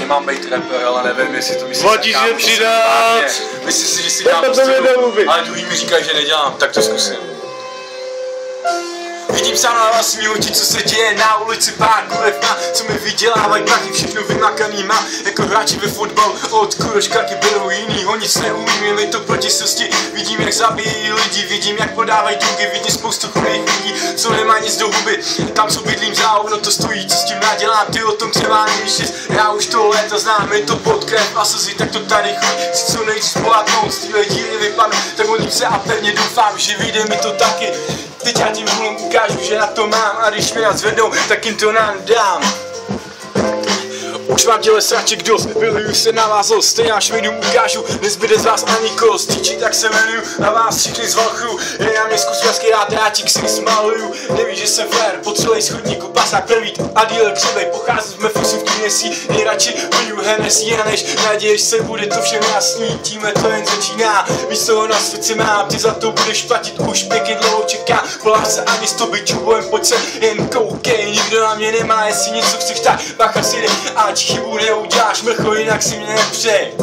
mám být rapper, ale nevím, jestli to myslíš. Vadí se přidat. Myslím si, že si dám prostě, ale druhý mi říkají, že nedělám, tak to zkusím. Vidím sám na vlastní oči, co se děje na ulici, pár kulev má, co mi vydělávají prachy, všechno vymakaný má, jako hráči ve fotbalu, od kuroškarky berou jinýho, nic neumím, je mi to proti srsti, vidím jak zabíjí lidi, vidím jak podávají drogy, vidím spoustu chudých lidí, co nemá nic do huby, tam co bydlím závno, to stojí, co s tím nadělám, ty o tom třeba nevíš, já už to léta znám, je to pod krev a slzy, tak to tady chodí, si co nejdřív bohatnout, z téhle díry vypadnu, tak modlím se a pevně doufám, že vyjde mi to taky. Teď já tím hulům ukážu, že na to mám a když mě nás zvednou, tak jim to nám dám. Už mám těle sraček dost, vyluju se na vás zlost, stejně až mi ukážu, nezbyde z vás ani kost, tíči tak se jmenuju a vás všechny zvalchuju, jen na mě zkus vlastně rád ráčík si smaluju, nevíš, že jsem fér, po celej schodníku pasák prvít a díl křivej, pocházím z Mefusu v Tunisí, nejradši piju Hennessy, a než naděješ se, bude to všem jasný, tímhle to jen začíná, víc toho na srdci mám, ty za to budeš platit, už pěkně dlouho čeká, polář ani s to byču, bojem pojď se, jen koukej, nikdo na mě nemá, jestli něco chceš tak, bacha si jde, ať chybu neuděláš, mrcho, jinak si mě nepřej.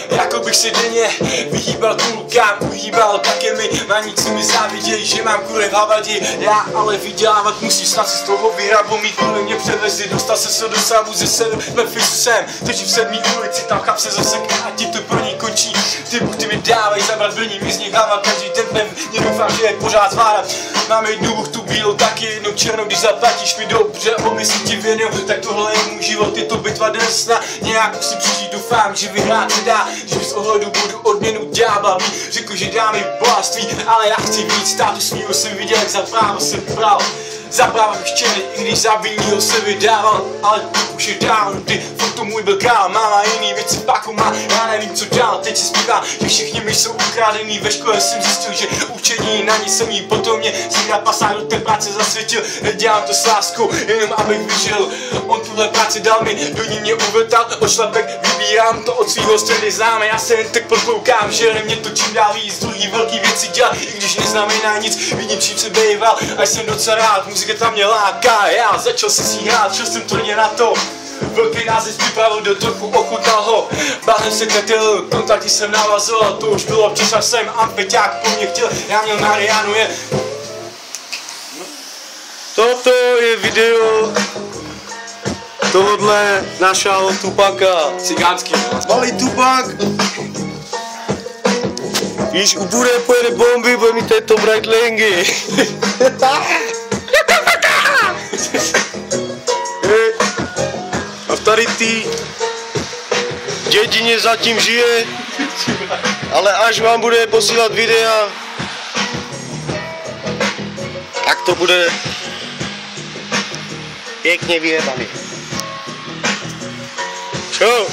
Jako bych se denně vyhýbal kulkám, uhýbal, tak je mi na nic mi záviděj, že mám kule v havadě, já ale vydělávat musím, snad si z toho vyhrabou mít, kvůli mě převezli, dostal se do sávu ze severu, Memfisu jsem, teď v 7. ulici, tam chlap se zase a ti to pro ní končí, ty buchty mi dávají zabrat brní, mi z nich hlava, každý den pevně doufám, že je pořád zvládám, mám jednu buchtu bílou, taky jednou černou, když zaplatíš mi dobře, obě si ti věnuju, tak tohle je můj život, je to bitva dnesna, nějak musím přežít, doufám, že vyhrát se dá, že z ohledu budu odměnu ďábla, řekl, že dá mi bohatství, ale já chci víc, státu svýho jsem viděl, jak za právo jsem bral. Za právo bych černý, i když za vinnýho se vydával, ale to už je dávno, ty, fakt to můj byl král, máma jiný věci paku má, já nevím co dál, teď si zpívám, že všichni mi jsou ukradený, ve škole jsem zjistil, že učení na ní jsem jí, potom mě si na pasák do té práce zasvětil, nedělám to s láskou, jenom abych vyžil, on tuhle práci dal mi, do ní mě uvrtal, ošlepek vybírám to od svýho středy známe, já se jen tak prokloukám, že mě to čím dál víc, druhý velký věci dělat, i když neznamená nic, vidím čím se bejval, a jsem docela rád, muzika tam mě láká, já začal si si hrát, šel jsem tvrdě na to. Velký název připravil, do trochu ochutnal ho. Báhem se tetil, kontakty jsem navazil, to už bylo přes jsem a Peťák po mně chtěl, já měl Marianu je. Toto je video tohodle našeho Tupaka. Cigánský. Malý Tupak. Když bude pojede bomby, bude mít této Breitlingy. A v tady ty dědině zatím žije, ale až vám bude posílat videa, tak to bude pěkně vyjebaný. Čau.